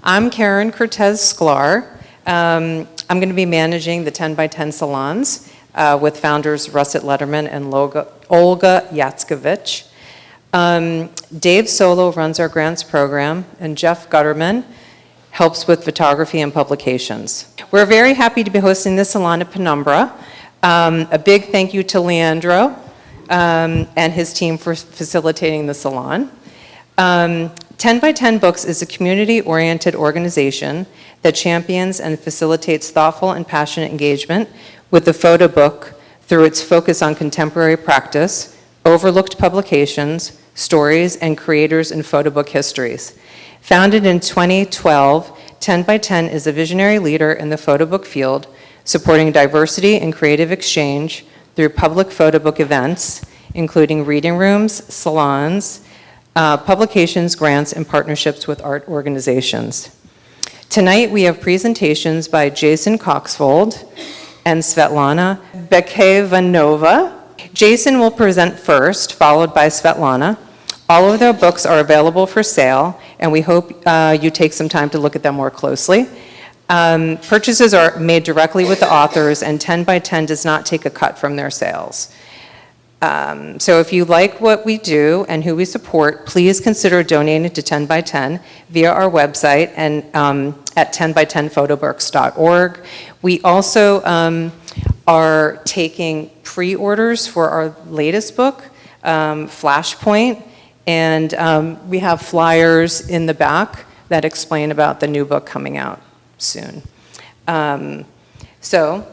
I'm Karen Cortez-Sklar. I'm going to be managing the 10x10 salons with founders Russet Letterman and Olga Yatskovich. Dave Solo runs our grants program, and Jeff Gutterman helps with photography and publications. We're very happy to be hosting this salon at Penumbra. A big thank you to Leandro and his team for facilitating the salon. 10x10 Books is a community-oriented organization that champions and facilitates thoughtful and passionate engagement with the photo book through its focus on contemporary practice, overlooked publications, stories, and creators in photo book histories. Founded in 2012, 10x10 is a visionary leader in the photo book field, supporting diversity and creative exchange through public photo book events, including reading rooms, salons, publications, grants, and partnerships with art organizations. Tonight we have presentations by Jason Koxvold and Svetlana Bachevanova. Jason will present first, followed by Svetlana. All of their books are available for sale, and we hope you take some time to look at them more closely. Purchases are made directly with the authors, and 10x10 does not take a cut from their sales. So if you like what we do and who we support, please consider donating to 10x10 via our website and at 10x10photobooks.org. We also are taking pre-orders for our latest book, Flashpoint, and we have flyers in the back that explain about the new book coming out soon. So,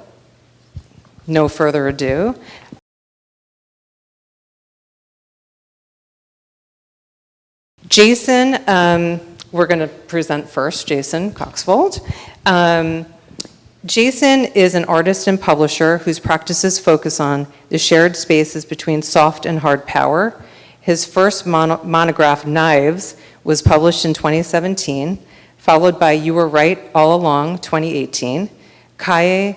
no further ado. Jason, we're going to present first, Jason Koxvold. Jason is an artist and publisher whose practices focus on the shared spaces between soft and hard power. His first monograph, Knives, was published in 2017, followed by You Were Right All Along, 2018, Calle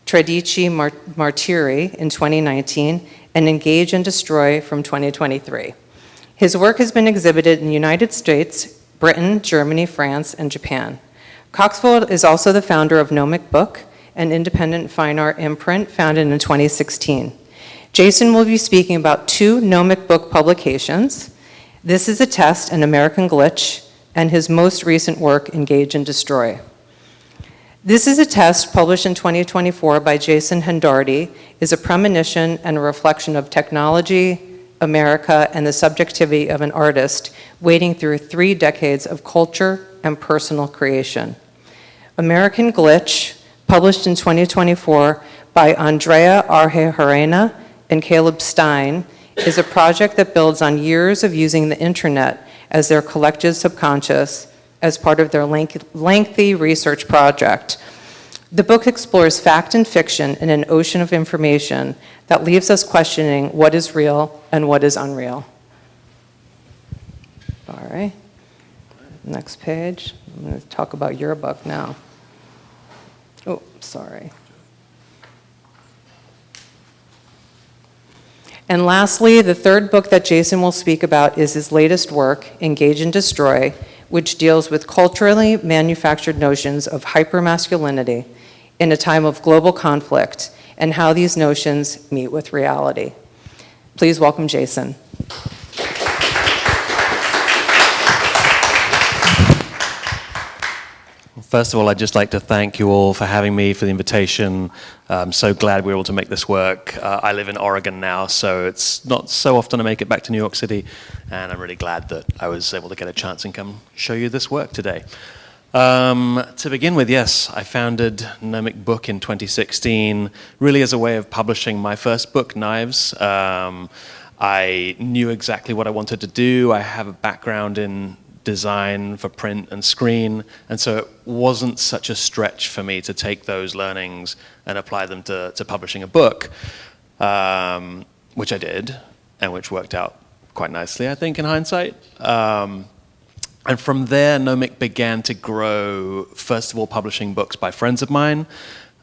Tredici Martiri in 2019, and Engage and Destroy from 2023. His work has been exhibited in the United States, Britain, Germany, France, and Japan. Koxvold is also the founder of Gnomic Book, an independent fine art imprint founded in 2016. Jason will be speaking about 2 Gnomic Book publications. This is a Test, an American Glitch, and his most recent work, Engage and Destroy. This is a Test, published in 2024 by Jason Hendardy, is a premonition and a reflection of technology, America, and the subjectivity of an artist wading through 3 decades of culture and personal creation. American Glitch, published in 2024 by Andrea Orejarena and Caleb Stein, is a project that builds on years of using the internet as their collective subconscious as part of their lengthy research project. The book explores fact and fiction in an ocean of information that leaves us questioning what is real and what is unreal. All right, next page. I'm going to talk about your book now. Oh, sorry. And lastly, the third book that Jason will speak about is his latest work, Engage and Destroy, which deals with culturally manufactured notions of hypermasculinity in a time of global conflict and how these notions meet with reality. Please welcome Jason. First of all, I'd just like to thank you all for having me, for the invitation. I'm so glad we were able to make this work. I live in Oregon now, so it's not so often I make it back to New York City, and I'm really glad that I was able to get a chance and come show you this work today. To begin with, yes, I founded Gnomic Book in 2016, really as a way of publishing my first book, Knives. I knew exactly what I wanted to do. I have a background in design for print and screen, and so it wasn't such a stretch for me to take those learnings and apply them to publishing a book, which I did, and which worked out quite nicely, I think, in hindsight. And from there, Gnomic began to grow, first of all, publishing books by friends of mine,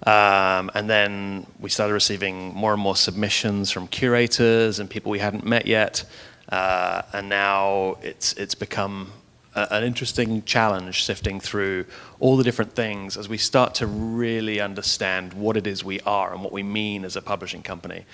and then we started receiving more and more submissions from curators and people we hadn't met yet, and now it's become an interesting challenge sifting through all the different things as we start to really understand what it is we are and what we mean as a publishing company.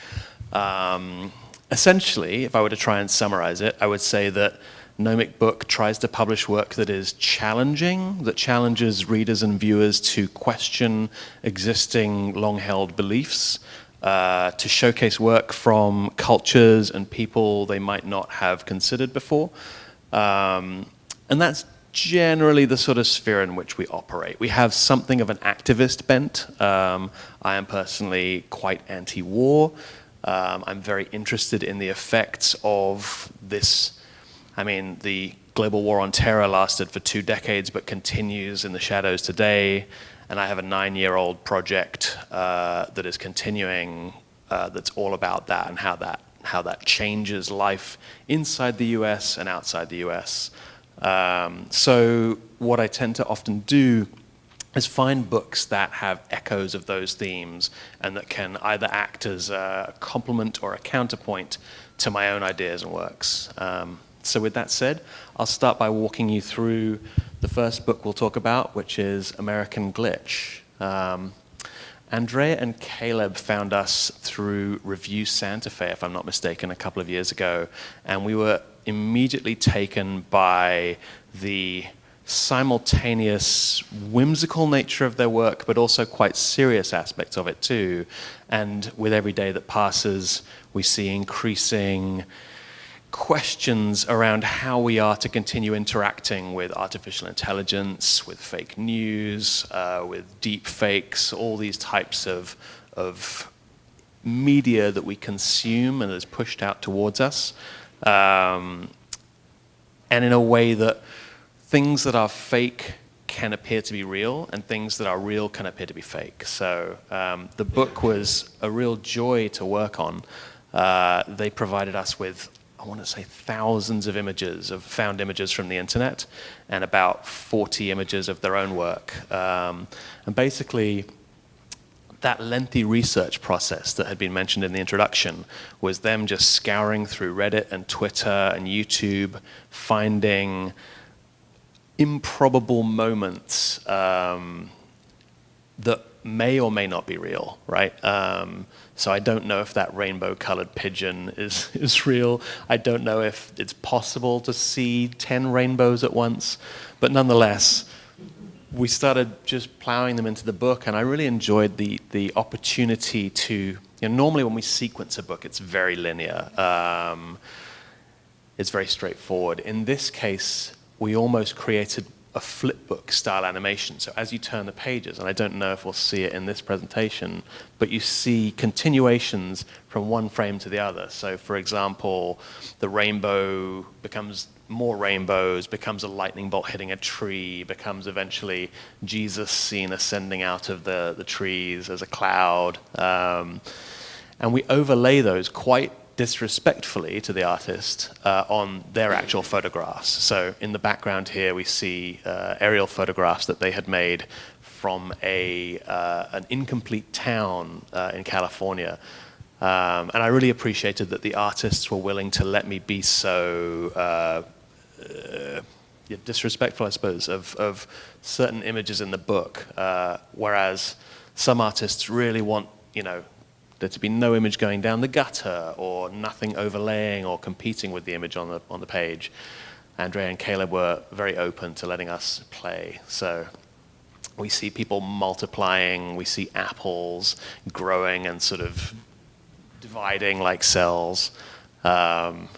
Essentially, if I were to try and summarize it, I would say that Gnomic Book tries to publish work that is challenging, that challenges readers and viewers to question existing long-held beliefs, to showcase work from cultures and people they might not have considered before. And that's generally the sort of sphere in which we operate. We have something of an activist bent. I am personally quite anti-war. I'm very interested in the effects of this. I mean, the global war on terror lasted for 2 decades, but continues in the shadows today. And I have a 9-year-old project that is continuing, that's all about that and how that changes life inside the US and outside the US. So what I tend to often do is find books that have echoes of those themes and that can either act as a complement or a counterpoint to my own ideas and works. So with that said, I'll start by walking you through the first book we'll talk about, which is American Glitch. Andrea and Caleb found us through Review Santa Fe, if I'm not mistaken, a couple of years ago, and we were immediately taken by the simultaneous whimsical nature of their work, but also quite serious aspects of it too. And with every day that passes, we see increasing questions around how we are to continue interacting with artificial intelligence, with fake news, with deep fakes, all these types of media that we consume and is pushed out towards us. And in a way that things that are fake can appear to be real, and things that are real can appear to be fake. So the book was a real joy to work on. They provided us with, I want to say, thousands of images, of found images from the internet, and about 40 images of their own work. And basically, that lengthy research process that had been mentioned in the introduction was them just scouring through Reddit and Twitter and YouTube, finding improbable moments that may or may not be real, right? So I don't know if that rainbow-colored pigeon is real. I don't know if it's possible to see 10 rainbows at once. But nonetheless, we started just plowing them into the book, and I really enjoyed the opportunity to, normally when we sequence a book, it's very linear. It's very straightforward. In this case, we almost created a flipbook style animation. So as you turn the pages, and I don't know if we'll see it in this presentation, but you see continuations from one frame to the other. So for example, the rainbow becomes more rainbows, becomes a lightning bolt hitting a tree, becomes eventually Jesus seen ascending out of the trees as a cloud. And we overlay those quite disrespectfully to the artist on their actual photographs. So in the background here we see aerial photographs that they had made from an incomplete town in California. And I really appreciated that the artists were willing to let me be so disrespectful, I suppose, of certain images in the book, whereas some artists really want, there to be no image going down the gutter or nothing overlaying or competing with the image on the page. Andrea and Caleb were very open to letting us play. So we see people multiplying, we see apples growing and sort of dividing like cells. And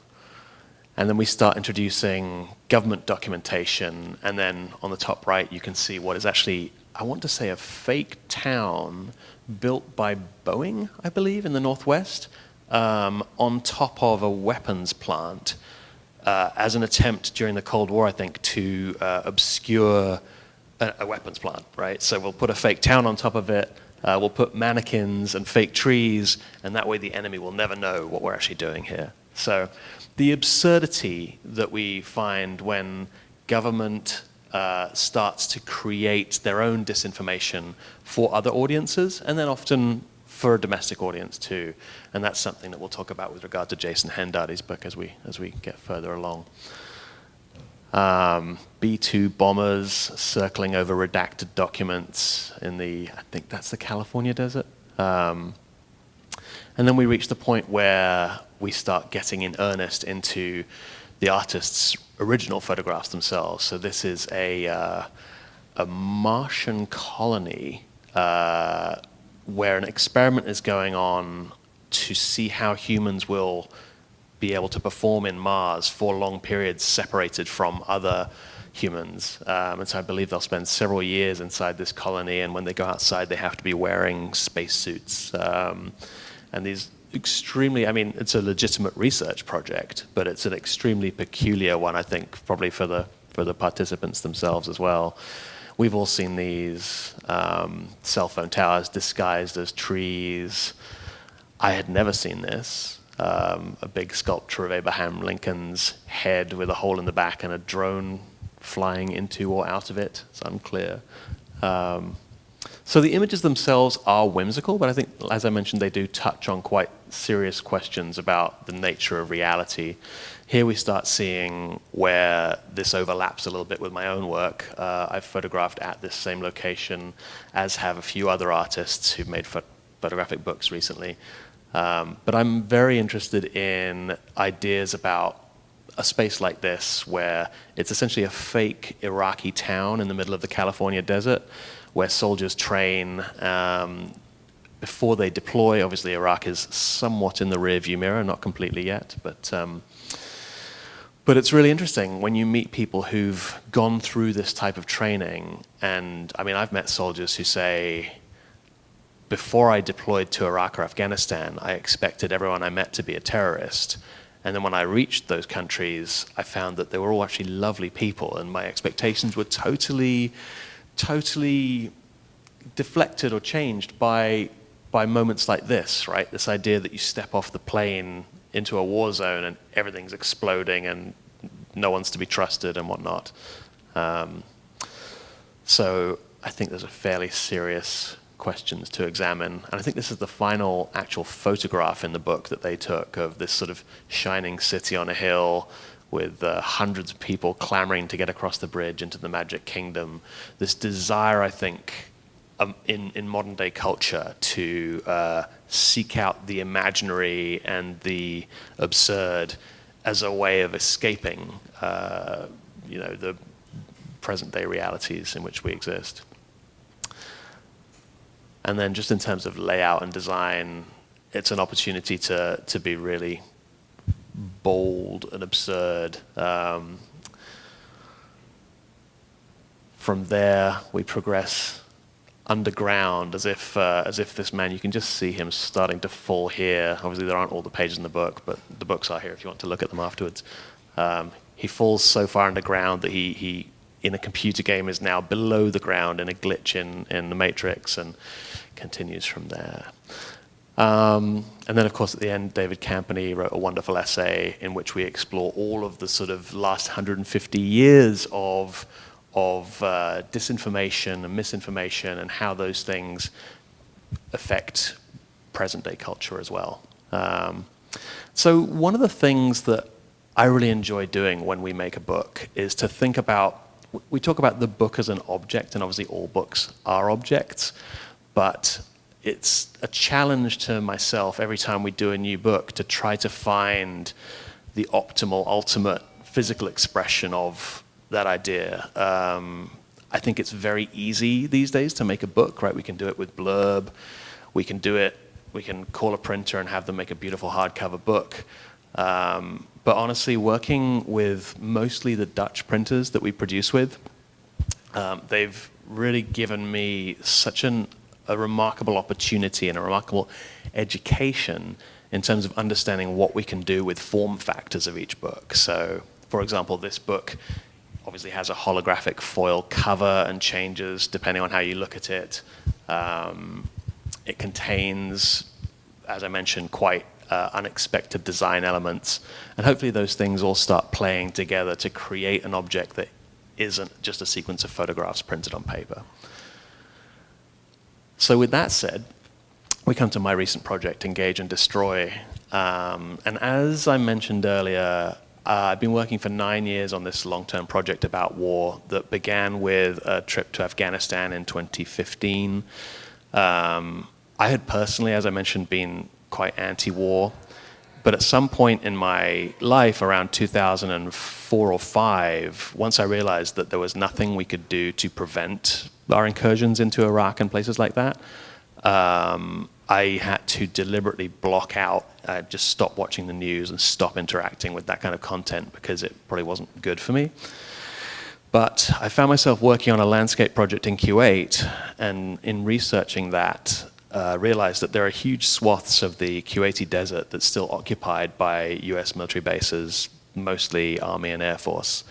then we start introducing government documentation, and then on the top right you can see what is actually, I want to say, a fake town built by Boeing, I believe, in the Northwest, on top of a weapons plant, as an attempt during the Cold War, I think, to obscure a weapons plant, right? So we'll put a fake town on top of it, we'll put mannequins and fake trees, and that way the enemy will never know what we're actually doing here. So the absurdity that we find when government starts to create their own disinformation for other audiences, and then often for a domestic audience too. And that's something that we'll talk about with regard to Jason Hendardy's book as we get further along. B-2 bombers circling over redacted documents in I think that's the California desert. And then we reach the point where we start getting in earnest into the artist's original photographs themselves. So this is a Martian colony where an experiment is going on to see how humans will be able to perform in Mars for long periods separated from other humans. And so I believe they'll spend several years inside this colony, and when they go outside, they have to be wearing spacesuits. And these extremely, I mean, it's a legitimate research project, but it's an extremely peculiar one, I think, probably for the participants themselves as well. We've all seen these cell phone towers disguised as trees. I had never seen this. A big sculpture of Abraham Lincoln's head with a hole in the back and a drone flying into or out of it. It's unclear. So the images themselves are whimsical, but I think, as I mentioned, they do touch on quite serious questions about the nature of reality. Here we start seeing where this overlaps a little bit with my own work. I've photographed at this same location, as have a few other artists who've made photographic books recently. But I'm very interested in ideas about a space like this, where it's essentially a fake Iraqi town in the middle of the California desert, where soldiers train before they deploy. Obviously, Iraq is somewhat in the rearview mirror, not completely yet, but it's really interesting when you meet people who've gone through this type of training. And I mean, I've met soldiers who say, before I deployed to Iraq or Afghanistan, I expected everyone I met to be a terrorist. And then when I reached those countries, I found that they were all actually lovely people, and my expectations were totally deflected or changed by moments like this, right? This idea that you step off the plane into a war zone and everything's exploding and no one's to be trusted and whatnot. So I think there's a fairly serious questions to examine. And I think this is the final actual photograph in the book that they took of this sort of shining city on a hill with hundreds of people clamoring to get across the bridge into the Magic Kingdom. This desire, I think, in modern day culture to seek out the imaginary and the absurd as a way of escaping the present day realities in which we exist. And then just in terms of layout and design, it's an opportunity to be really bold and absurd. From there, we progress underground as if this man, you can just see him starting to fall here. Obviously, there aren't all the pages in the book, but the books are here if you want to look at them afterwards. He falls so far underground that he in a computer game is now below the ground in a glitch in the Matrix, and continues from there. And then, of course, at the end, David Campany wrote a wonderful essay in which we explore all of the sort of last 150 years of disinformation and misinformation and how those things affect present-day culture as well. So one of the things that I really enjoy doing when we make a book is to think about, we talk about the book as an object, and obviously all books are objects, but it's a challenge to myself every time we do a new book to try to find the optimal, ultimate physical expression of that idea. I think it's very easy these days to make a book, right? We can do it with blurb. We can call a printer and have them make a beautiful hardcover book. But honestly, working with mostly the Dutch printers that we produce with, they've really given me such a remarkable opportunity and a remarkable education in terms of understanding what we can do with form factors of each book. So, for example, this book obviously has a holographic foil cover and changes depending on how you look at it. It contains, as I mentioned, quite unexpected design elements, and hopefully those things all start playing together to create an object that isn't just a sequence of photographs printed on paper. So with that said, we come to my recent project, Engage and Destroy. And as I mentioned earlier, I've been working for 9 years on this long-term project about war that began with a trip to Afghanistan in 2015. I had personally, as I mentioned, been quite anti-war, but at some point in my life, around 2004 or 5, once I realized that there was nothing we could do to prevent our incursions into Iraq and places like that, I had to deliberately block out, just stop watching the news and stop interacting with that kind of content because it probably wasn't good for me. But I found myself working on a landscape project in Kuwait, and in researching that, realized that there are huge swaths of the Kuwaiti desert that's still occupied by US military bases, mostly Army and Air Force.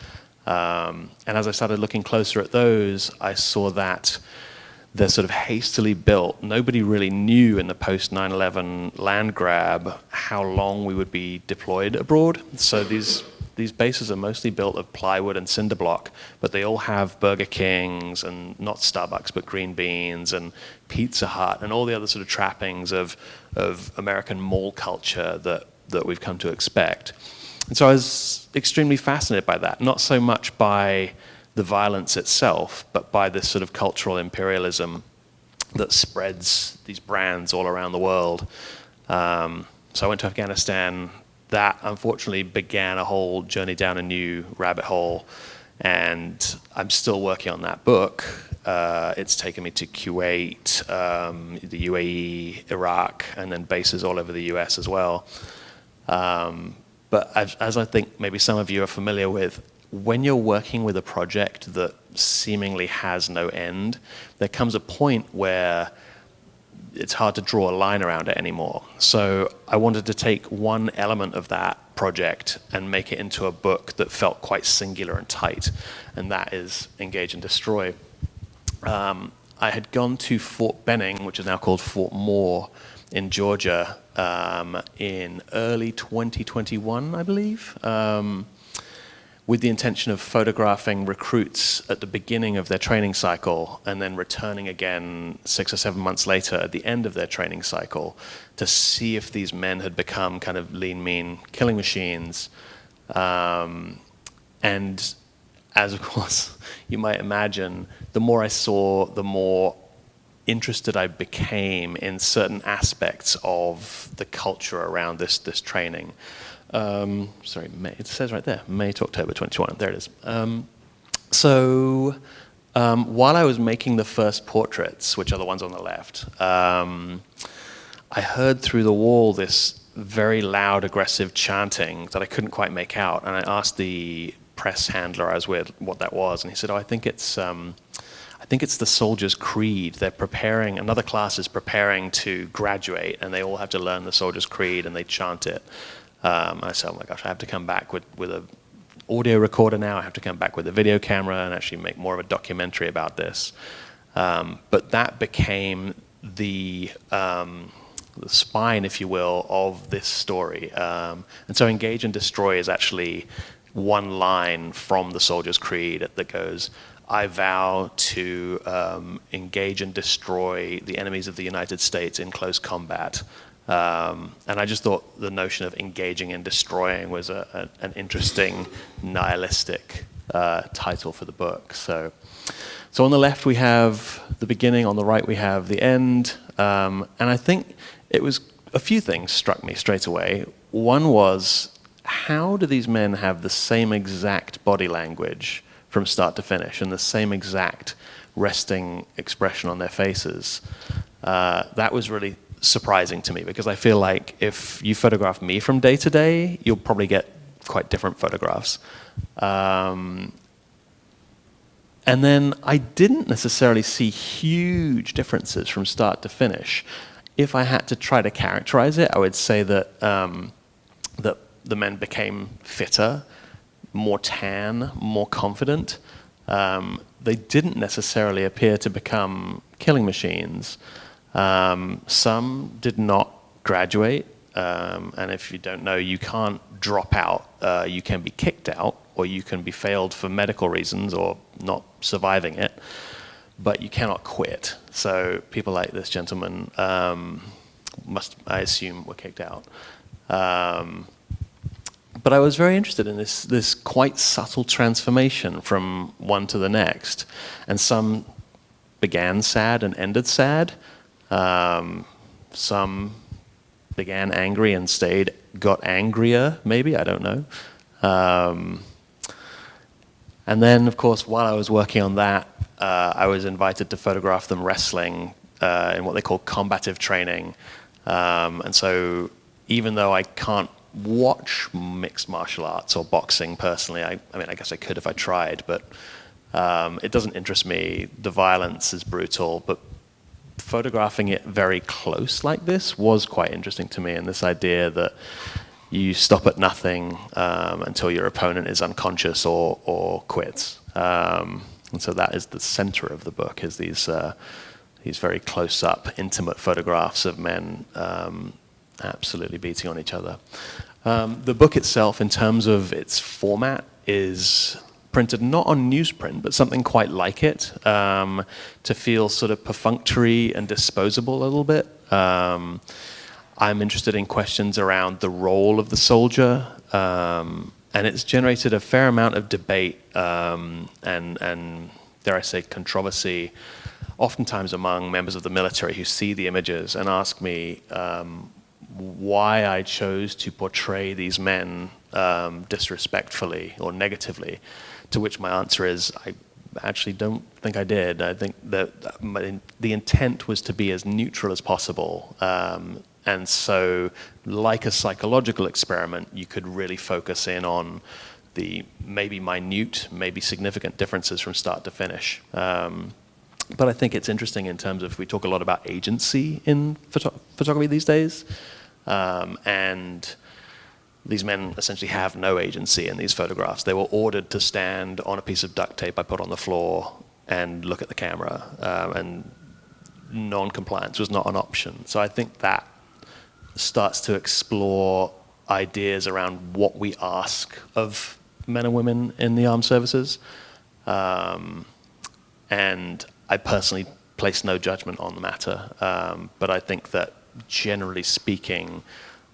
And as I started looking closer at those, I saw that they're sort of hastily built. Nobody really knew in the post 9/11 land grab how long we would be deployed abroad. So these bases are mostly built of plywood and cinder block, but they all have Burger Kings and not Starbucks, but Green Beans and Pizza Hut and all the other sort of trappings of American mall culture that we've come to expect. And so I was extremely fascinated by that, not so much by the violence itself, but by this sort of cultural imperialism that spreads these brands all around the world. So I went to Afghanistan. That unfortunately began a whole journey down a new rabbit hole, and I'm still working on that book. It's taken me to Kuwait, the UAE, Iraq, and then bases all over the US as well. But as I think maybe some of you are familiar with, when you're working with a project that seemingly has no end, there comes a point where it's hard to draw a line around it anymore. So I wanted to take one element of that project and make it into a book that felt quite singular and tight, and that is Engage and Destroy. I had gone to Fort Benning, which is now called Fort Moore, in Georgia, in early 2021, I believe, with the intention of photographing recruits at the beginning of their training cycle and then returning again 6 or 7 months later at the end of their training cycle to see if these men had become kind of lean, mean killing machines. And as, of course, you might imagine, the more I saw, the more interested I became in certain aspects of the culture around this training. Sorry, May, it says right there, May to October 2021. There it is. While I was making the first portraits, which are the ones on the left, I heard through the wall this very loud, aggressive chanting that I couldn't quite make out. And I asked the press handler I was with what that was, and he said, "Oh, I think it's the Soldier's Creed. They're preparing. Another class is preparing to graduate, and they all have to learn the Soldier's Creed, and they chant it." I said, "Oh my gosh, I have to come back with an audio recorder now. I have to come back with a video camera and actually make more of a documentary about this." But that became the spine, if you will, of this story. And so Engage and Destroy is actually one line from the Soldier's Creed that goes, "I vow to engage and destroy the enemies of the United States in close combat." And I just thought the notion of engaging and destroying was an interesting nihilistic title for the book. So on the left we have the beginning, on the right we have the end. And I think it was a few things struck me straight away. One was, how do these men have the same exact body language from start to finish and the same exact resting expression on their faces? That was really surprising to me, because I feel like if you photograph me from day to day, you'll probably get quite different photographs. And then I didn't necessarily see huge differences from start to finish. If I had to try to characterize it, I would say that that the men became fitter, more tan, more confident. They didn't necessarily appear to become killing machines. Some did not graduate, and if you don't know, you can't drop out. You can be kicked out, or you can be failed for medical reasons or not surviving it, but you cannot quit. So people like this gentleman must, I assume, were kicked out. But I was very interested in this quite subtle transformation from one to the next. And some began sad and ended sad. Some began angry and got angrier, maybe, I don't know. And then, of course, while I was working on that, I was invited to photograph them wrestling in what they call combative training. And so even though I can't watch mixed martial arts or boxing personally, I mean, I guess I could if I tried, but it doesn't interest me. The violence is brutal, but photographing it very close like this was quite interesting to me, and this idea that you stop at nothing until your opponent is unconscious or quits. And so that is the center of the book, is these very close-up, intimate photographs of men absolutely beating on each other. The book itself, in terms of its format, is printed not on newsprint, but something quite like it, to feel sort of perfunctory and disposable a little bit. I'm interested in questions around the role of the soldier, and it's generated a fair amount of debate and dare I say, controversy, oftentimes among members of the military who see the images and ask me why I chose to portray these men disrespectfully or negatively, to which my answer is, I actually don't think I did. I think that the intent was to be as neutral as possible. And so, like a psychological experiment, you could really focus in on the maybe minute, maybe significant differences from start to finish. But I think it's interesting in terms of, we talk a lot about agency in photography these days. And these men essentially have no agency in these photographs. They were ordered to stand on a piece of duct tape I put on the floor and look at the camera. And non-compliance was not an option. So I think that starts to explore ideas around what we ask of men and women in the armed services. And I personally place no judgment on the matter. But I think that generally speaking,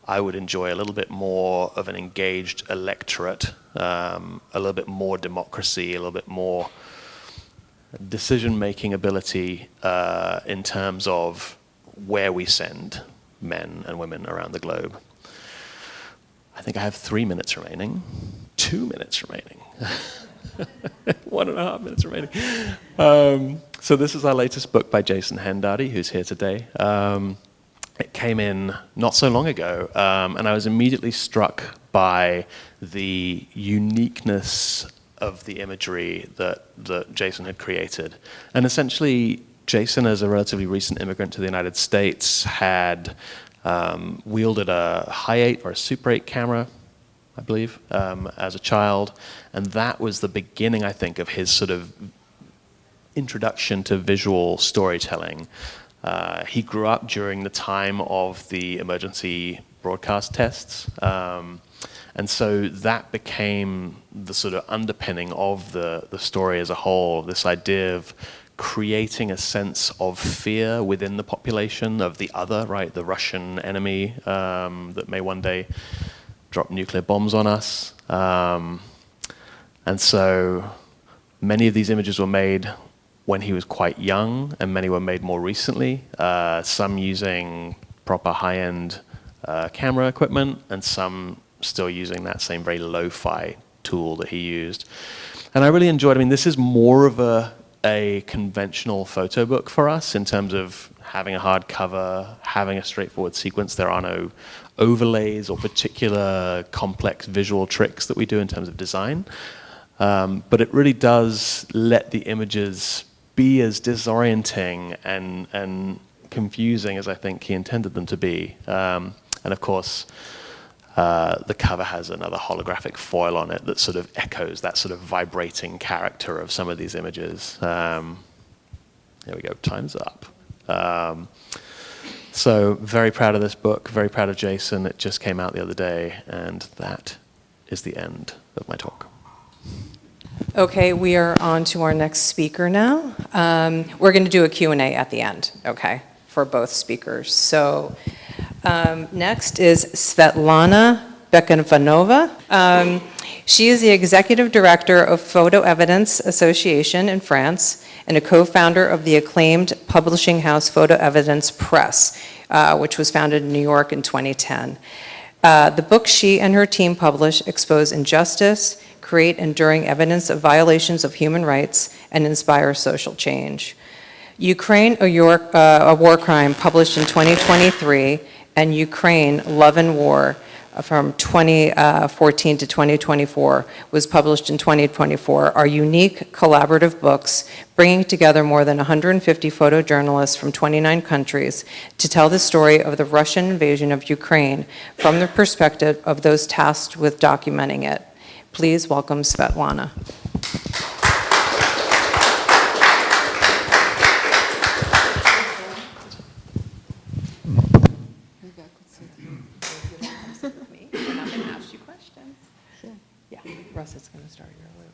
I would enjoy a little bit more of an engaged electorate, a little bit more democracy, a little bit more decision-making ability in terms of where we send men and women around the globe. I think I have 3 minutes remaining, 2 minutes remaining, 1.5 minutes remaining. So this is our latest book by Jason Hendardy, who's here today. It came in not so long ago, and I was immediately struck by the uniqueness of the imagery that Jason had created. And essentially, Jason, as a relatively recent immigrant to the United States, had wielded a high 8 or a Super 8 camera, I believe, as a child. And that was the beginning, I think, of his sort of introduction to visual storytelling. He grew up during the time of the emergency broadcast tests. And so that became the sort of underpinning of the story as a whole, this idea of creating a sense of fear within the population of the other, right, the Russian enemy that may one day drop nuclear bombs on us. And so many of these images were made when he was quite young, and many were made more recently, some using proper high-end camera equipment, and some still using that same very lo-fi tool that he used. And I really enjoyed, I mean, this is more of a conventional photo book for us in terms of having a hard cover, having a straightforward sequence. There are no overlays or particular complex visual tricks that we do in terms of design. But it really does let the images be as disorienting and confusing as I think he intended them to be. And of course, the cover has another holographic foil on it that sort of echoes that sort of vibrating character of some of these images. There we go, time's up. So very proud of this book, very proud of Jason. It just came out the other day, and that is the end of my talk. Okay, we are on to our next speaker now. We're going to do a Q&A at the end, okay, for both speakers. So next is Svetlana Bachevanova. She is the executive director of FotoEvidence Association in France and a co-founder of the acclaimed publishing house FotoEvidence Press, which was founded in New York in 2010. The books she and her team publish expose injustice, create enduring evidence of violations of human rights, and inspire social change. Ukraine, a War Crime, published in 2023, and Ukraine, Love and War, from 2014 to 2024, was published in 2024, are unique collaborative books bringing together more than 150 photojournalists from 29 countries to tell the story of the Russian invasion of Ukraine from the perspective of those tasked with documenting it. Please welcome Svetlana. Russ is going to start your loop.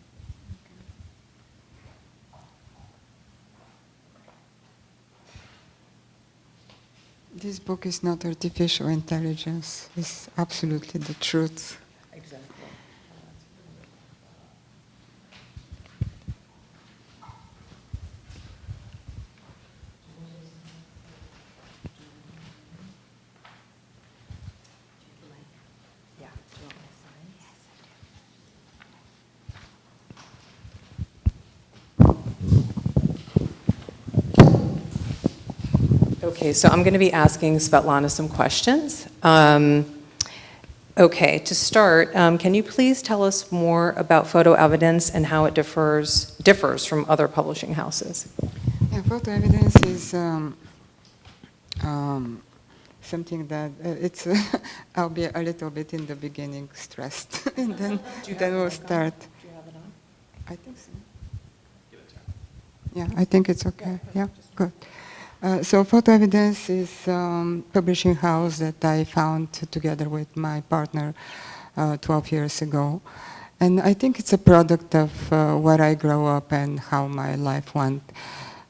This book is not artificial intelligence. It's absolutely the truth. Exactly. Yeah. Do you want my sign? Yes, Okay, so I'm going to be asking Svetlana some questions. Okay, to start, can you please tell us more about FotoEvidence and how it differs from other publishing houses? Yeah, FotoEvidence is something that it's. I'll be a little bit in the beginning stressed, and then we'll start. Do you have it on? I think so. Yeah, I think it's okay. Yeah, good. So FotoEvidence is a publishing house that I found together with my partner 12 years ago. And I think it's a product of where I grew up and how my life went.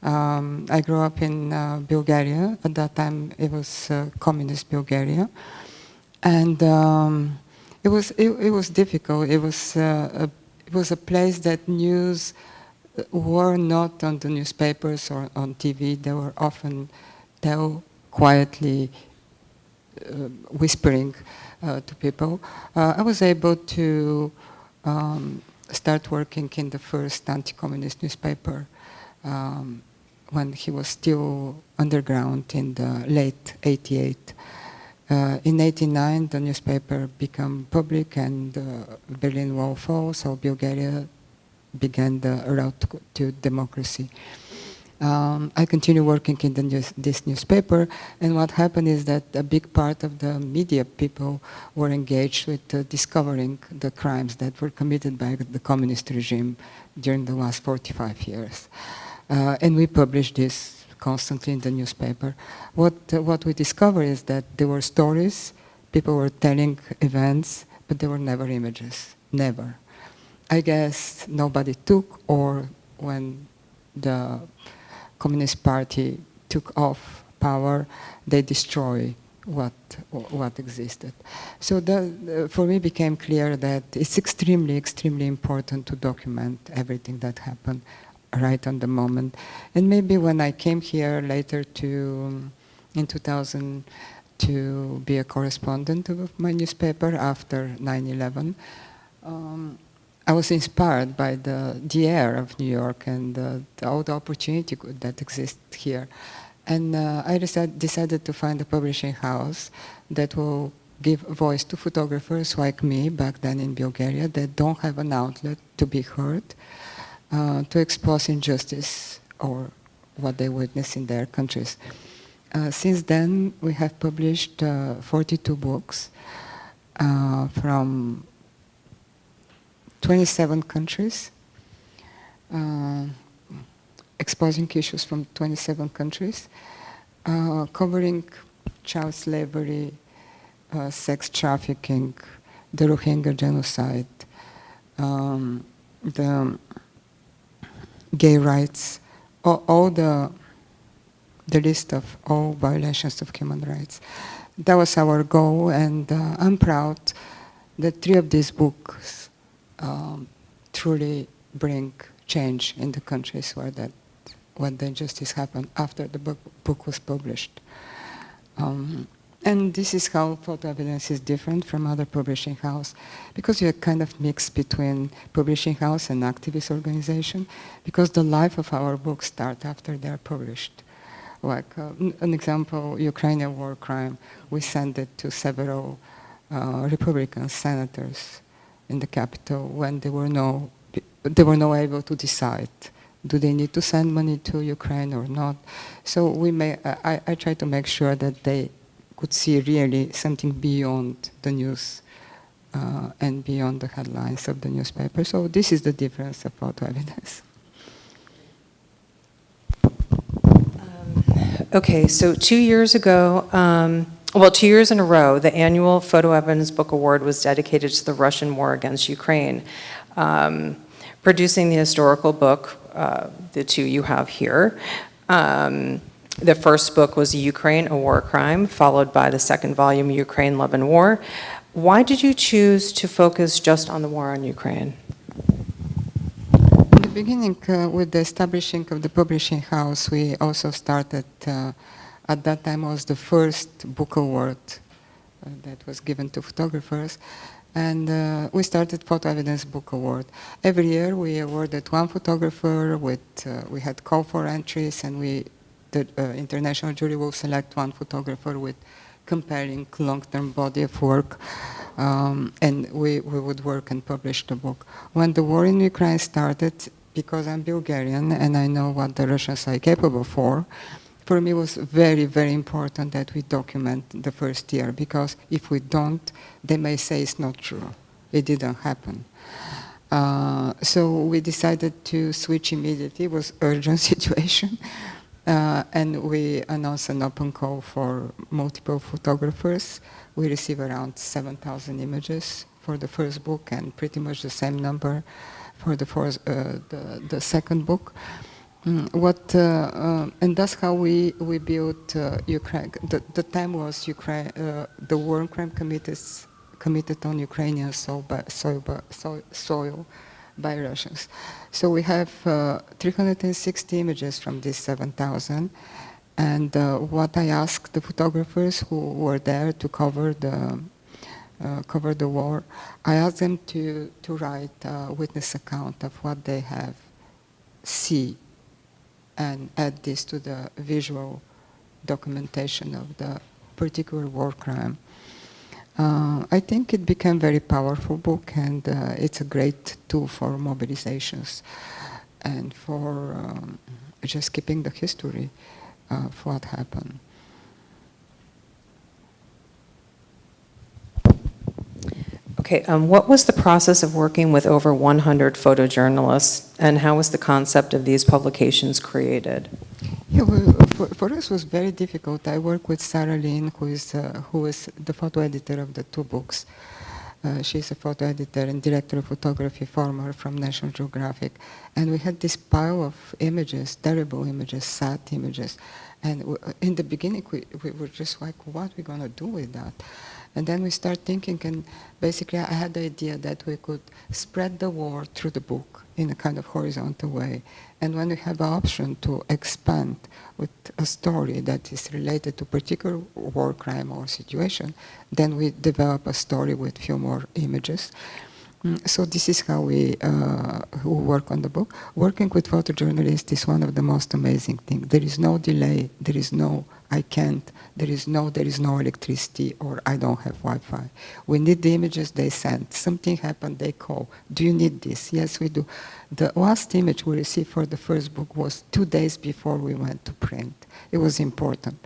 I grew up in Bulgaria. At that time, it was communist Bulgaria. And it was difficult. It was a place that news were not on the newspapers or on TV. They were often quietly whispering to people. I was able to start working in the first anti-communist newspaper when he was still underground in the late 88. In 89, the newspaper became public and the Berlin Wall fell, so Bulgaria began the route to democracy. I continued working in this newspaper, and what happened is that a big part of the media people were engaged with discovering the crimes that were committed by the communist regime during the last 45 years. And we published this constantly in the newspaper. What we discovered is that there were stories, people were telling events, but there were never images, never. I guess nobody took, or when the Communist Party took off power, they destroy what existed. So for me became clear that it's extremely, extremely important to document everything that happened right on the moment. And maybe when I came here later in 2000 to be a correspondent of my newspaper after 9/11, I was inspired by the air of New York and all the opportunity that exists here. And I decided to find a publishing house that will give voice to photographers like me back then in Bulgaria that don't have an outlet to be heard, to expose injustice or what they witness in their countries. Since then, we have published 42 books from 27 countries, exposing issues from 27 countries, covering child slavery, sex trafficking, the Rohingya genocide, the gay rights, all the list of all violations of human rights. That was our goal, and I'm proud the three of these books truly bring change in the countries where the injustice happened after the book was published. And this is how FotoEvidence is different from other publishing house, because you're kind of mixed between publishing house and activist organization, because the life of our books start after they're published. Like an example, Ukrainian war crime, we sent it to several Republican senators in the capital when they were not able to decide, do they need to send money to Ukraine or not? So I try to make sure that they could see really something beyond the news and beyond the headlines of the newspaper. So this is the difference of FotoEvidence. Okay, so 2 years ago, 2 years in a row, the annual FotoEvidence Book Award was dedicated to the Russian war against Ukraine. Producing the historical book, the two you have here. The first book was Ukraine, a War Crime, followed by the second volume, Ukraine-Lebanon War. Why did you choose to focus just on the war on Ukraine? In the beginning, with the establishing of the publishing house, we also started, at that time was the first book award that was given to photographers. And we started FotoEvidence Book Award. Every year we awarded one photographer we had call for entries, and the international jury will select one photographer with compelling long-term body of work, and we would work and publish the book. When the war in Ukraine started, because I'm Bulgarian and I know what the Russians are capable for me it was very, very important that we document the first year, because if we don't, they may say it's not true. It didn't happen. So we decided to switch immediately. It was an urgent situation. And we announced an open call for multiple photographers. We received around 7,000 images for the first book and pretty much the same number for the second book. And that's how we built Ukraine. The time was Ukraine. The war crime committed on Ukrainian soil by Russians. So we have 360 images from these 7,000. And what I asked the photographers who were there to cover the war, I asked them to write a witness account of what they have seen, and add this to the visual documentation of the particular war crime. I think it became a very powerful book, and it's a great tool for mobilizations and for just keeping the history of what happened. Okay, what was the process of working with over 100 photojournalists, and how was the concept of these publications created? Yeah, well, for us it was very difficult. I work with Sarah Lynn, who is the photo editor of the two books. She's a photo editor and director of photography, former from National Geographic. And we had this pile of images, terrible images, sad images. And in the beginning, we were just like, what are we going to do with that? And then we start thinking, and basically I had the idea that we could spread the war through the book in a kind of horizontal way. And when we have the option to expand with a story that is related to a particular war crime or situation, then we develop a story with few more images. So this is how we work on the book. Working with photojournalists is one of the most amazing things. There is no delay, there is no I can't, there is no electricity, or I don't have Wi-Fi. We need the images, they send. Something happened, they call. Do you need this? Yes, we do. The last image we received for the first book was 2 days before we went to print. It was important.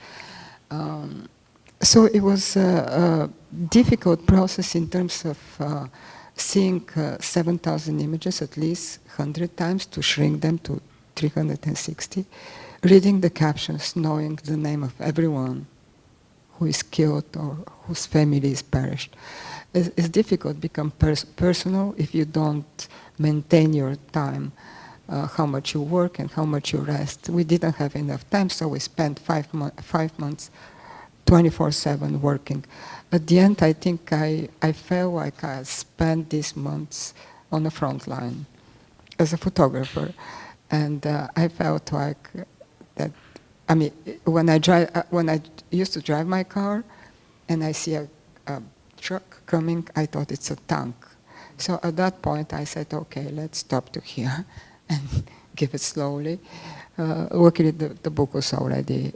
So it was a difficult process in terms of seeing 7,000 images at least 100 times to shrink them to 360, reading the captions, knowing the name of everyone who is killed or whose family is perished. It's difficult, become personal if you don't maintain your time, how much you work and how much you rest. We didn't have enough time, so we spent 5 months 24/7 working. At the end, I think I felt like I spent these months on the front line as a photographer, and I felt like that. I mean, when I used to drive my car, and I see a truck coming, I thought it's a tank. So at that point, I said, okay, let's stop to here and give it slowly. Luckily, the book was already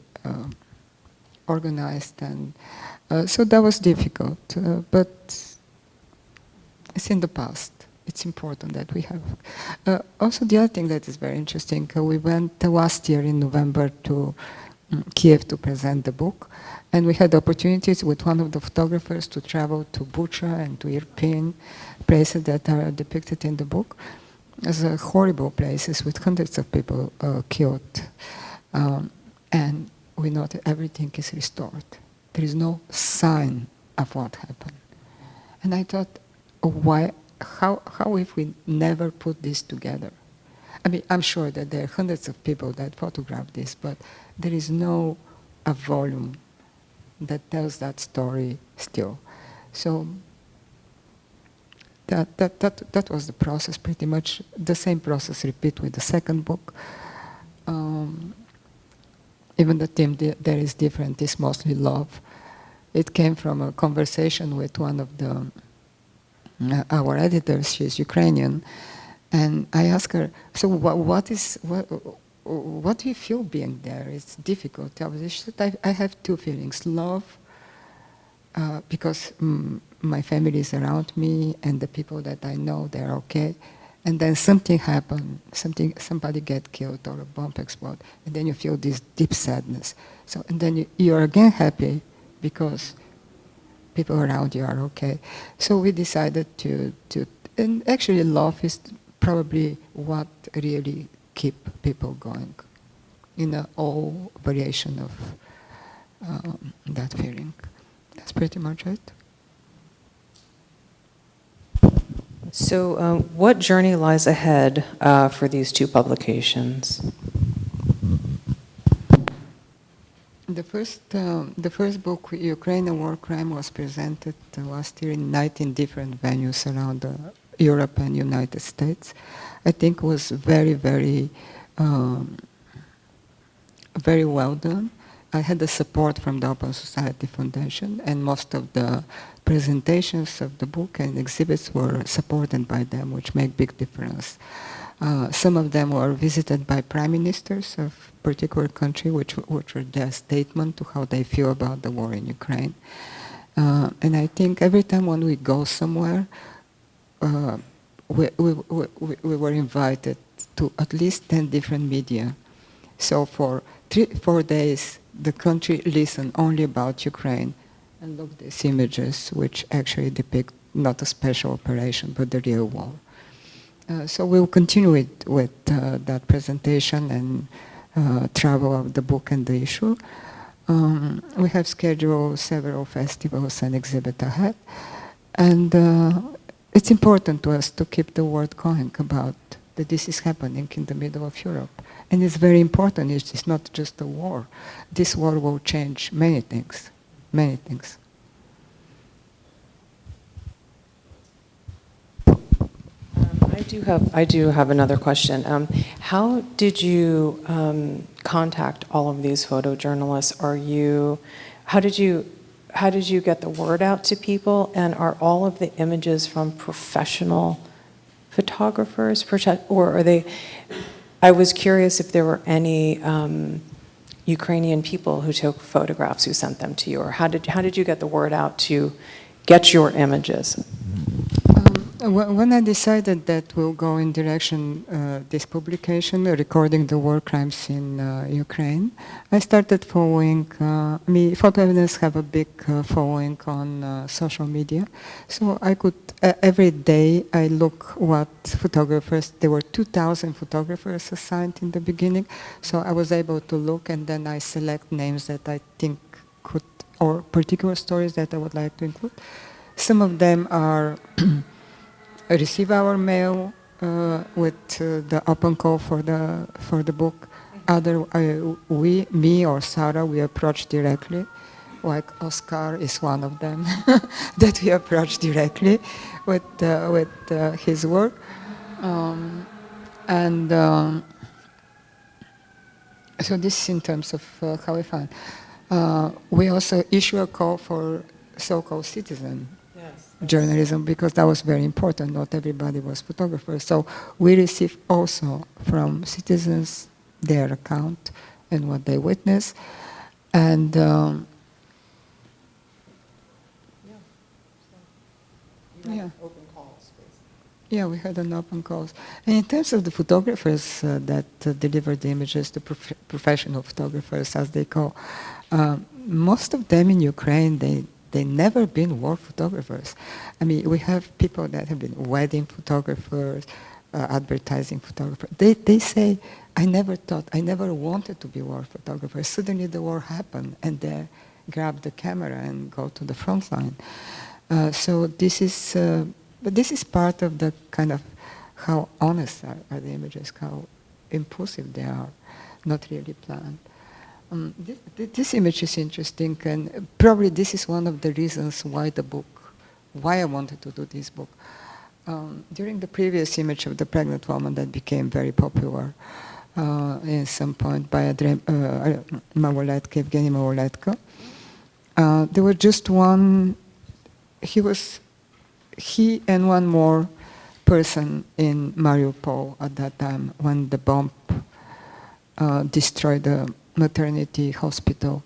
organized, and so that was difficult. But it's in the past. It's important that we have. Also, the other thing that is very interesting, we went last year in November to Kiev to present the book, and we had opportunities with one of the photographers to travel to Bucha and to Irpin, places that are depicted in the book as horrible places with hundreds of people killed. And we know that everything is restored. There is no sign of what happened. And I thought, how if we never put this together? I mean, I'm sure that there are hundreds of people that photographed this, but there is no a volume that tells that story still. So that was the process, pretty much the same process repeat with the second book. Even the theme there is different, it's mostly love. It came from a conversation with one of our editors, she's Ukrainian, and I asked her, so what do you feel being there? It's difficult. She said, I have two feelings, love, because my family is around me and the people that I know, they're okay. And then something happened, somebody get killed or a bomb explode, and then you feel this deep sadness. So, and then you're again happy because people around you are okay. So we decided and actually love is probably what really keep people going in all variation of that feeling. That's pretty much it. So what journey lies ahead for these two publications? The first book, Ukraine War Crime, was presented last year in 19 different venues around Europe and United States. I think it was very, very, very well done. I had the support from the Open Society Foundation, and most of the presentations of the book and exhibits were supported by them, which make big difference. Some of them were visited by prime ministers of particular country, which were their statement to how they feel about the war in Ukraine. And I think every time when we go somewhere, we were invited to at least 10 different media. So for 3-4 days, the country listened only about Ukraine and look at these images, which actually depict not a special operation, but the real war. So we'll continue with that presentation and travel of the book and the issue. We have scheduled several festivals and exhibits ahead. And it's important to us to keep the word going about that this is happening in the middle of Europe. And it's very important, it's not just a war. This war will change many things, many things. I do have another question. How did you contact all of these photojournalists? How did you get the word out to people? And are all of the images from professional photographers, or are they? I was curious if there were any Ukrainian people who took photographs who sent them to you, or how did you get the word out to get your images? When I decided that we'll go in direction this publication, recording the war crimes in Ukraine, I started following, FotoEvidence have a big following on social media. So I could, every day I look what photographers, there were 2,000 photographers assigned in the beginning. So I was able to look, and then I select names that I think could, or particular stories that I would like to include. Some of them are receive our mail with the open call for the book. Other, me or Sarah, we approach directly like Oscar is one of them that we approached directly with his work. So this is in terms of how we find. We also issue a call for so-called citizen journalism, because that was very important. Not everybody was photographers. So we received also from citizens their account and what they witnessed. And Open calls, yeah, we had an open calls. And in terms of the photographers that delivered the images, the professional photographers, as they call, most of them in Ukraine, they never been war photographers. I mean, we have people that have been wedding photographers, advertising photographers. They say, I never wanted to be war photographers. Suddenly the war happened, and they grab the camera and go to the front line. So this is, but this is part of the kind of how honest are the images, how impulsive they are, not really planned. This image is interesting, and probably this is one of the reasons why I wanted to do this book. During the previous image of the pregnant woman that became very popular in some point by Andrea Evgeny Maloletko, there was just one. He and one more person in Mariupol at that time when the bomb destroyed the maternity hospital.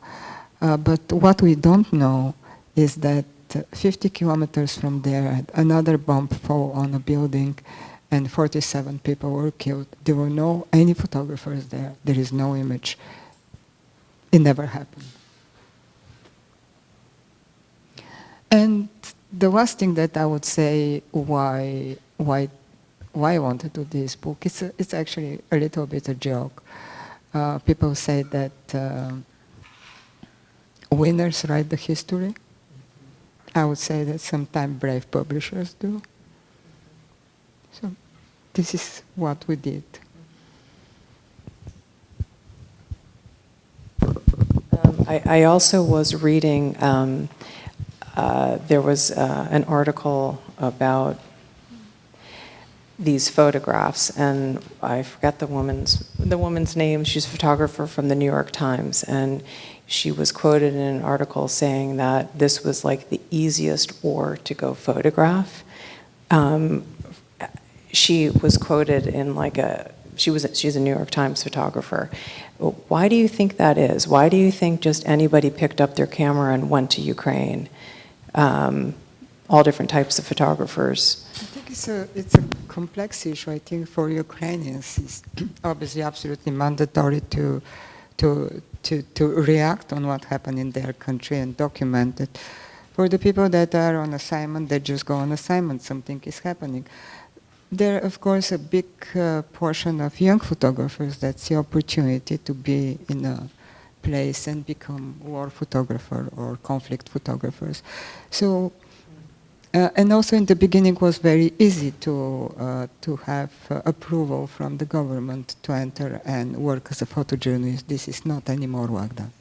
But what we don't know is that 50 kilometers from there, another bomb fell on a building and 47 people were killed. There were no any photographers there. There is no image. It never happened. And the last thing that I would say why I wanted to do this book, it's actually a little bit a joke. People say that winners write the history. I would say that sometimes brave publishers do. So this is what we did. I also was reading, there was an article about these photographs, and I forget the woman's name. She's a photographer from the New York Times, and she was quoted in an article saying that this was like the easiest war to go photograph. She was quoted in like she's a New York Times photographer. Why do you think that is? Why do you think just anybody picked up their camera and went to Ukraine? All different types of photographers. I think it's a complex issue. I think for Ukrainians, it's obviously absolutely mandatory to react on what happened in their country and document it. For the people that are on assignment, they just go on assignment. Something is happening. There, of course, a big portion of young photographers that see opportunity to be in a place and become war photographer or conflict photographers. So, and also in the beginning it was very easy to have approval from the government to enter and work as a photojournalist. This is not anymore like that.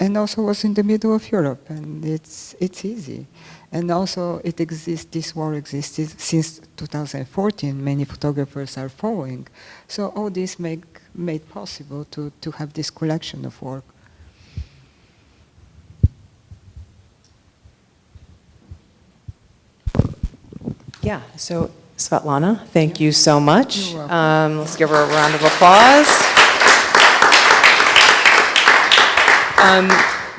And also was in the middle of Europe, and it's easy. And also it exists, this war existed since 2014. Many photographers are following. So all this made possible to have this collection of work. Yeah, so Svetlana, thank you so much. You're welcome. Let's give her a round of applause.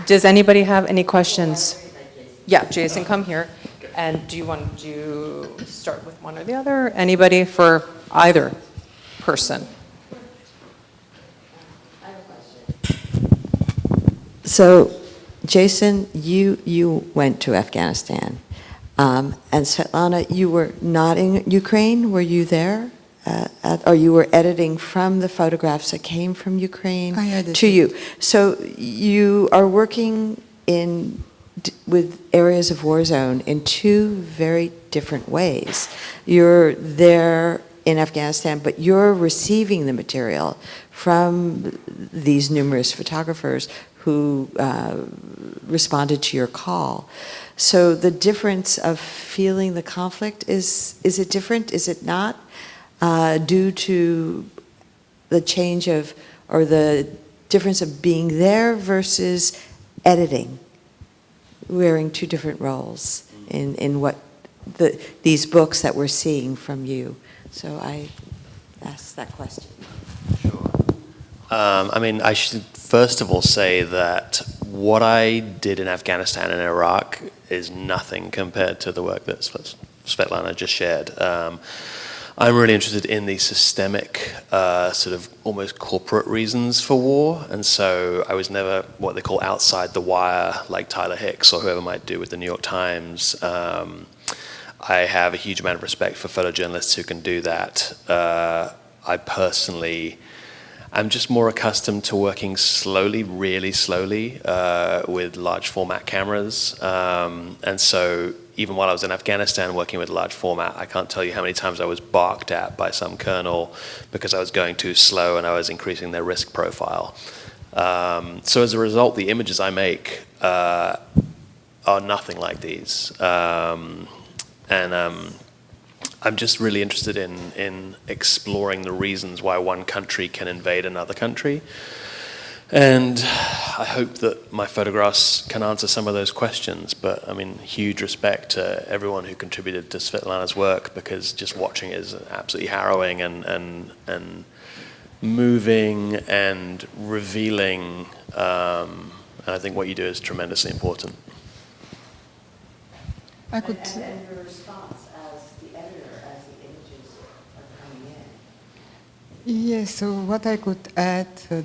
Does anybody have any questions? Yeah, Jason, come here. And do you want to start with one or the other? Anybody for either person? I have a question. So, Jason, you went to Afghanistan. And Svetlana, you were not in Ukraine. Were you there? Or you were editing from the photographs that came from Ukraine to you. So you are working with areas of war zone in two very different ways. You're there in Afghanistan, but you're receiving the material from these numerous photographers who responded to your call. So the difference of feeling the conflict, is it different? Is it not? Due to the change of, or the difference of being there versus editing, wearing two different roles in what these books that we're seeing from you. So I asked that question. Sure. I mean, I should first of all say that what I did in Afghanistan and Iraq is nothing compared to the work that Svetlana just shared. I'm really interested in the systemic, sort of almost corporate reasons for war, and so I was never what they call outside the wire, like Tyler Hicks or whoever might do with the New York Times. I have a huge amount of respect for photojournalists who can do that. I personally, I'm just more accustomed to working slowly, really slowly, with large format cameras, and so even while I was in Afghanistan working with large format, I can't tell you how many times I was barked at by some colonel because I was going too slow and I was increasing their risk profile. So as a result, the images I make are nothing like these. I'm just really interested in exploring the reasons why one country can invade another country. And I hope that my photographs can answer some of those questions. But I mean, huge respect to everyone who contributed to Svetlana's work, because just watching it is absolutely harrowing and moving and revealing. And I think what you do is tremendously important. I could. And your response as the editor, as the images are coming in. Yes, so what I could add to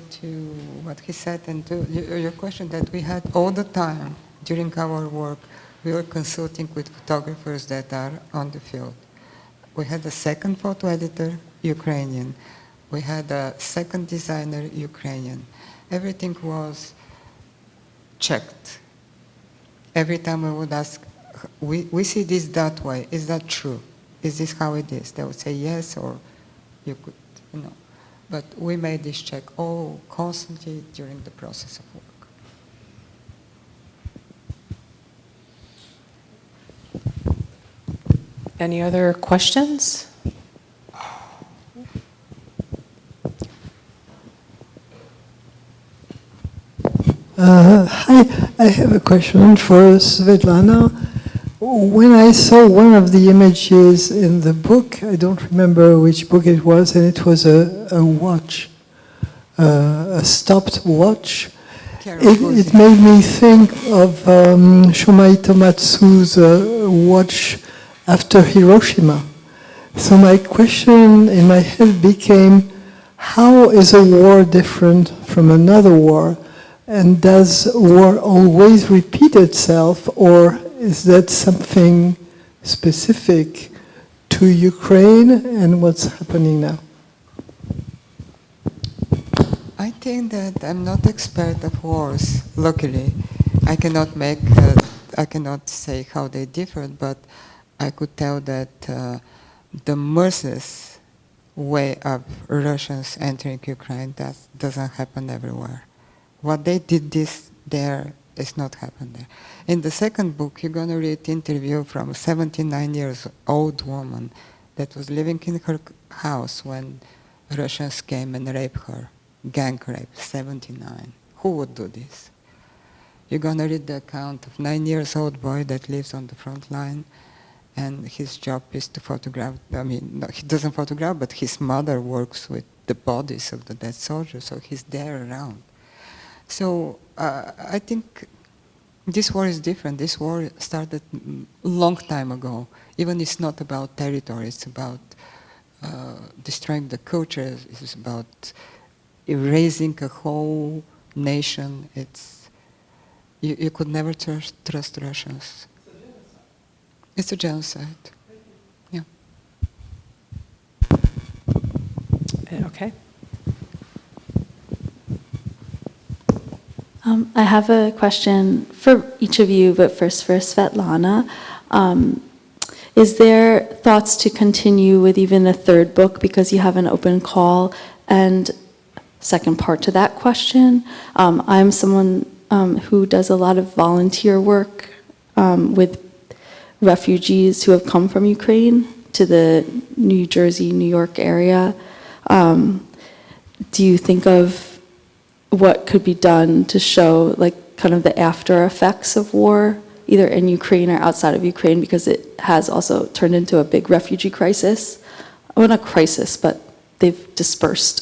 what he said and to your question, that we had all the time during our work, we were consulting with photographers that are on the field. We had a second photo editor, Ukrainian. We had a second designer, Ukrainian. Everything was checked. Every time we would ask, we see this that way, is that true? Is this how it is? They would say yes, or you could, you know. But we made this check all constantly during the process of work. Any other questions? Hi, I have a question for Svetlana. When I saw one of the images in the book, I don't remember which book it was, and it was a watch, a stopped watch. It made me think of Shumei Tomatsu's watch after Hiroshima. So my question in my head became, how is a war different from another war? And does war always repeat itself, or is that something specific to Ukraine and what's happening now? I think that I'm not expert of wars, luckily. I cannot say how they differed, but I could tell that the merciless way of Russians entering Ukraine, that doesn't happen everywhere. What they did there is not happened there. In the second book, you're going to read an interview from a 79-year-old woman that was living in her house when Russians came and raped her. Gang rape, 79. Who would do this? You're going to read the account of a 9-year-old boy that lives on the front line, and his job is to photograph. I mean, no, he doesn't photograph, but his mother works with the bodies of the dead soldiers, so he's there around. So I think this war is different. This war started a long time ago. Even it's not about territory, it's about destroying the culture, it's about erasing a whole nation. You could never trust Russians. It's a genocide. Yeah. Okay. I have a question for each of you, but first for Svetlana. Is there thoughts to continue with even a third book, because you have an open call? And second part to that question. I'm someone who does a lot of volunteer work with refugees who have come from Ukraine to the New Jersey, New York area. Do you think of what could be done to show like kind of the after effects of war, either in Ukraine or outside of Ukraine, because it has also turned into a big refugee crisis? Well, not crisis, but they've dispersed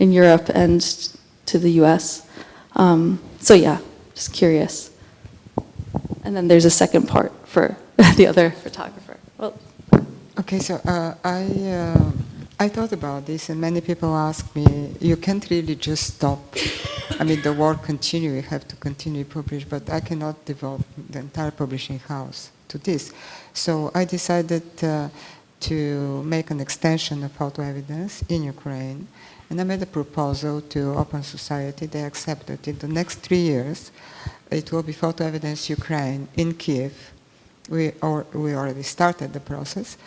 in Europe and to the US. So yeah, just curious. And then there's a second part for the other photographer. Well, Okay, so I thought about this, and many people ask me, you can't really just stop. I mean, the war continues, you have to continue to publish, but I cannot devote the entire publishing house to this. So I decided to make an extension of FotoEvidence in Ukraine, and I made a proposal to Open Society. They accepted. In the next 3 years, it will be FotoEvidence Ukraine in Kiev. We already started the process.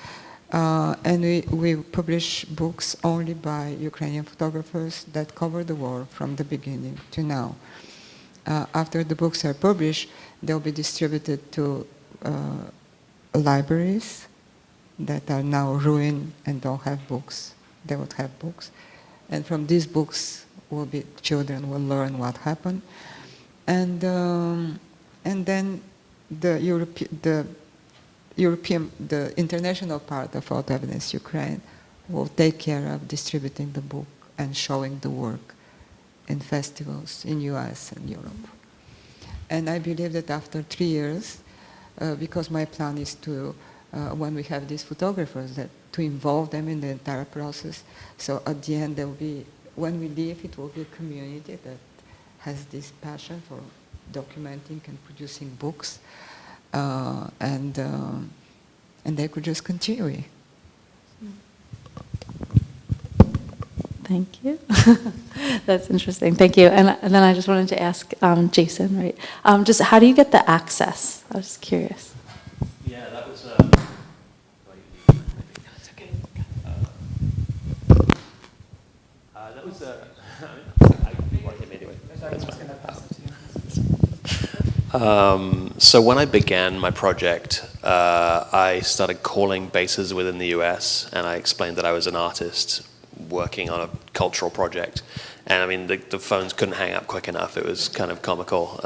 And we publish books only by Ukrainian photographers that cover the war from the beginning to now. After the books are published, they'll be distributed to libraries that are now ruined and don't have books. They would have books. And from these books, children will learn what happened. And then the international part of FotoEvidence Ukraine will take care of distributing the book and showing the work in festivals in US and Europe. And I believe that after 3 years, because my plan is to, when we have these photographers, to involve them in the entire process. So at the end, there will be, when we leave, it will be a community that has this passion for documenting and producing books. And they could just continue. thank you. That's interesting. Thank you. And then I just wanted to ask Jason, right? Just how do you get the access? I was just curious. Yeah, that was. That was. So when I began my project, I started calling bases within the US, and I explained that I was an artist working on a cultural project. And I mean, the phones couldn't hang up quick enough. It was kind of comical.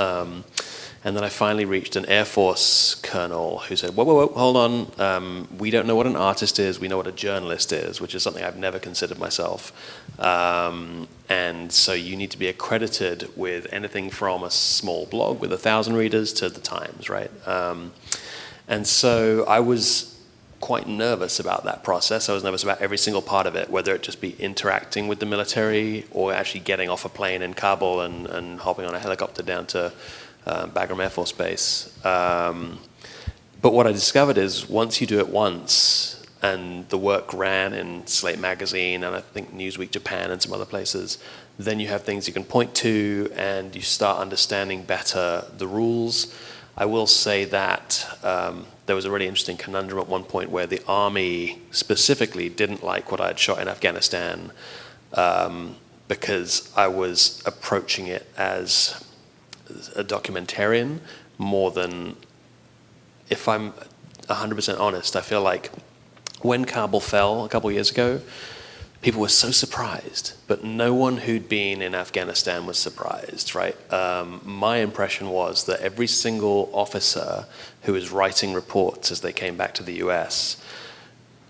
And then I finally reached an Air Force colonel who said, whoa, hold on. We don't know what an artist is. We know what a journalist is, which is something I've never considered myself. And so you need to be accredited with anything from a small blog with 1,000 readers to the Times, right? And so I was quite nervous about that process. I was nervous about every single part of it, whether it just be interacting with the military or actually getting off a plane in Kabul and hopping on a helicopter down to Bagram Air Force Base. But what I discovered is once you do it once, and the work ran in Slate Magazine and I think Newsweek Japan and some other places, then you have things you can point to and you start understanding better the rules. I will say that there was a really interesting conundrum at one point where the army specifically didn't like what I had shot in Afghanistan because I was approaching it as a documentarian more than, if I'm 100% honest, I feel like when Kabul fell a couple of years ago, people were so surprised, but no one who'd been in Afghanistan was surprised, right? My impression was that every single officer who was writing reports as they came back to the US,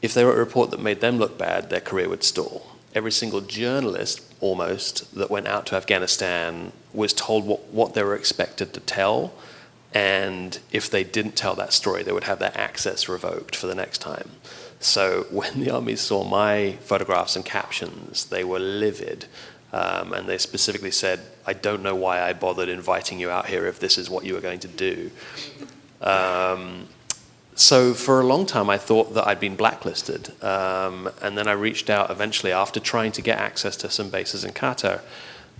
if they wrote a report that made them look bad, their career would stall. Every single journalist, almost, that went out to Afghanistan was told what they were expected to tell, and if they didn't tell that story, they would have their access revoked for the next time. So when the army saw my photographs and captions, they were livid. And they specifically said, I don't know why I bothered inviting you out here if this is what you were going to do. So for a long time, I thought that I'd been blacklisted. And then I reached out eventually after trying to get access to some bases in Qatar.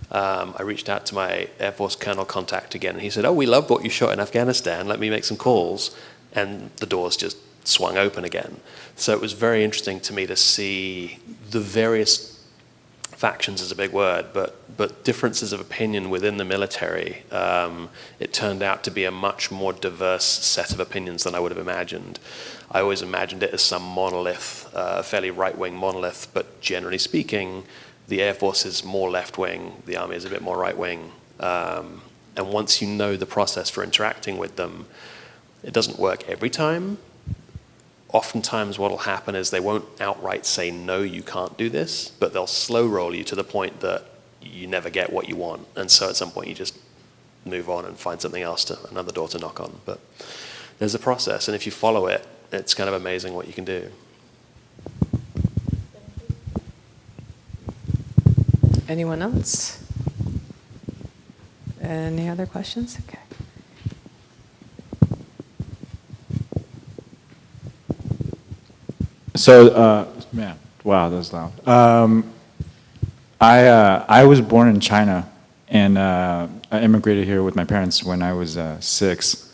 I reached out to my Air Force colonel contact again. And he said, we loved what you shot in Afghanistan. Let me make some calls. And the doors just swung open again. So it was very interesting to me to see the various factions is a big word, but differences of opinion within the military, it turned out to be a much more diverse set of opinions than I would have imagined. I always imagined it as some monolith, a fairly right-wing monolith, but generally speaking, the Air Force is more left-wing, the Army is a bit more right-wing. And once you know the process for interacting with them, it doesn't work every time. Oftentimes what will happen is they won't outright say, no, you can't do this, but they'll slow roll you to the point that you never get what you want. And so at some point you just move on and find something else, another door to knock on. But there's a process, and if you follow it, it's kind of amazing what you can do. Anyone else? Any other questions? Okay. So, man, wow, that's loud. I was born in China, and I immigrated here with my parents when I was 6.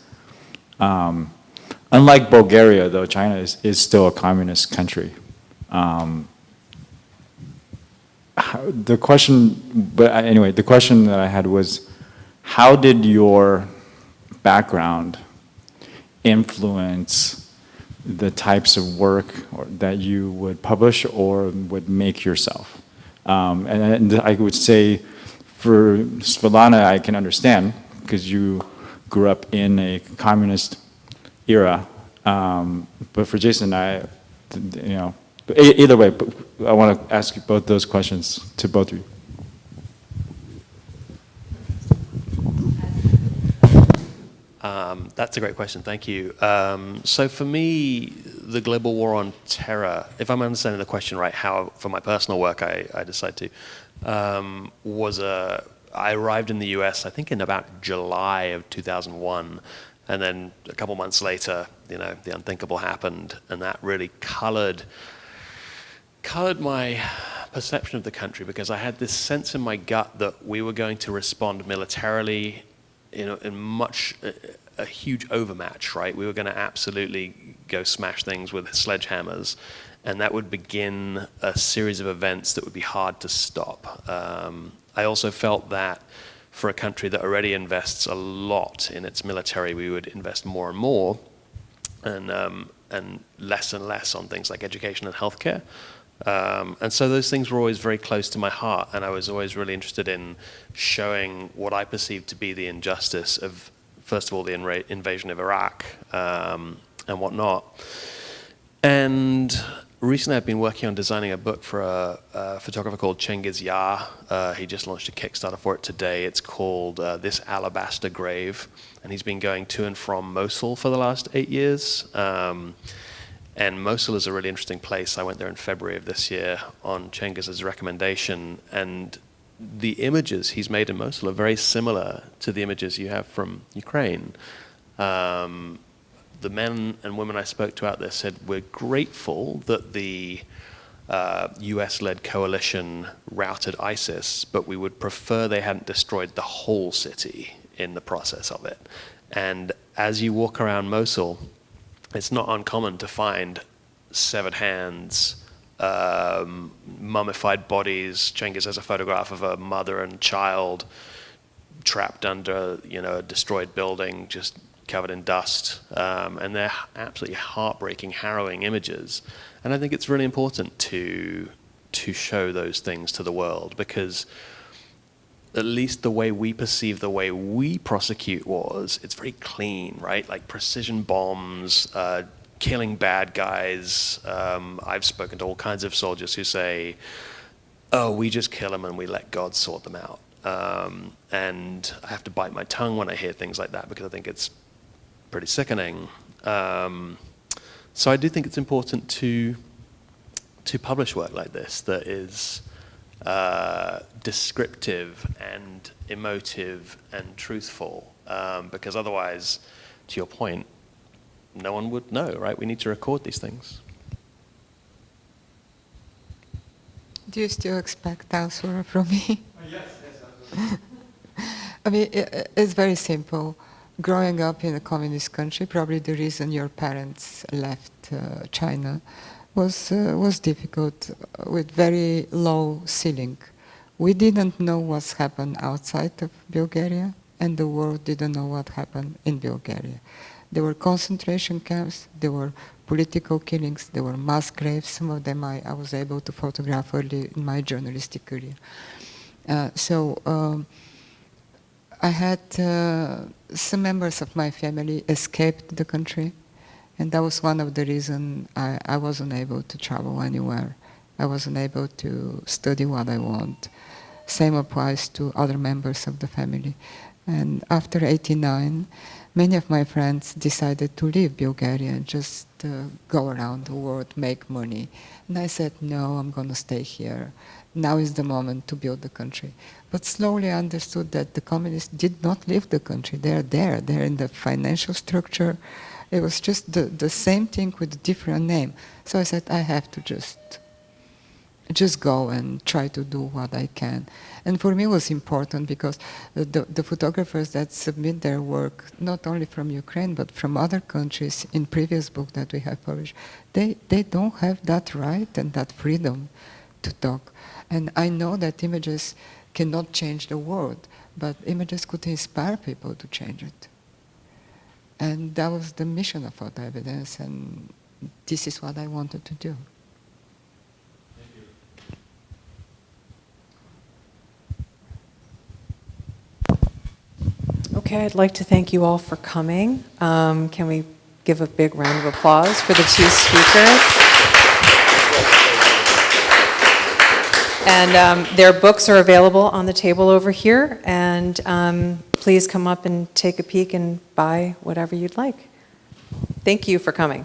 Unlike Bulgaria, though, China is still a communist country. The question that I had was, how did your background influence the types of work that you would publish or would make yourself? And I would say for Svetlana, I can understand, because you grew up in a communist era. But for Jason, either way, I want to ask you both those questions to both of you. That's a great question, thank you. So for me, the global war on terror, if I'm understanding the question right, how for my personal work I decided to, I arrived in the US, I think in about July of 2001, and then a couple months later, the unthinkable happened, and that really colored my perception of the country, because I had this sense in my gut that we were going to respond militarily, in a huge overmatch, right? We were going to absolutely go smash things with sledgehammers, and that would begin a series of events that would be hard to stop. I also felt that for a country that already invests a lot in its military, we would invest more and more, and less on things like education and healthcare. And so those things were always very close to my heart, and I was always really interested in showing what I perceived to be the injustice of, first of all, the invasion of Iraq and whatnot. And recently I've been working on designing a book for a photographer called Cengiz Yar. He just launched a Kickstarter for it today. It's called This Alabaster Grave, and he's been going to and from Mosul for the last 8 years. And Mosul is a really interesting place. I went there in February of this year on Cengiz's recommendation, and the images he's made in Mosul are very similar to the images you have from Ukraine. The men and women I spoke to out there said, we're grateful that the US-led coalition routed ISIS, but we would prefer they hadn't destroyed the whole city in the process of it. And as you walk around Mosul, it's not uncommon to find severed hands, mummified bodies. Cengiz has a photograph of a mother and child trapped under, a destroyed building, just covered in dust. And they're absolutely heartbreaking, harrowing images. And I think it's really important to show those things to the world, because at least the way we perceive the way we prosecute wars, it's very clean, right? Like precision bombs, killing bad guys. I've spoken to all kinds of soldiers who say, oh, we just kill them and we let God sort them out. And I have to bite my tongue when I hear things like that, because I think it's pretty sickening. So I do think it's important to publish work like this that is descriptive and emotive and truthful, because otherwise, to your point, no one would know, right? We need to record these things. Do you still expect answer from me? Yes, absolutely. I mean, it's very simple. Growing up in a communist country, probably the reason your parents left China was difficult, with very low ceiling we didn't know what's happened outside of Bulgaria, and the world didn't know what happened in Bulgaria. There were concentration camps, there were political killings, there were mass graves. Some of them I was able to photograph early in my journalistic career. I had some members of my family escaped the country, and that was one of the reasons I wasn't able to travel anywhere. I wasn't able to study what I want. Same applies to other members of the family. And after '89, many of my friends decided to leave Bulgaria and just go around the world, make money. And I said, no, I'm going to stay here. Now is the moment to build the country. But slowly I understood that the communists did not leave the country. They're there. They're in the financial structure. It was just the same thing with a different name. So I said, I have to just go and try to do what I can. And for me it was important because the photographers that submit their work, not only from Ukraine, but from other countries in previous book that we have published, they don't have that right and that freedom to talk. And I know that images cannot change the world, but images could inspire people to change it. And that was the mission of FotoEvidence, and this is what I wanted to do. Okay, I'd like to thank you all for coming. Can we give a big round of applause for the two speakers? And their books are available on the table over here. And please come up and take a peek and buy whatever you'd like. Thank you for coming.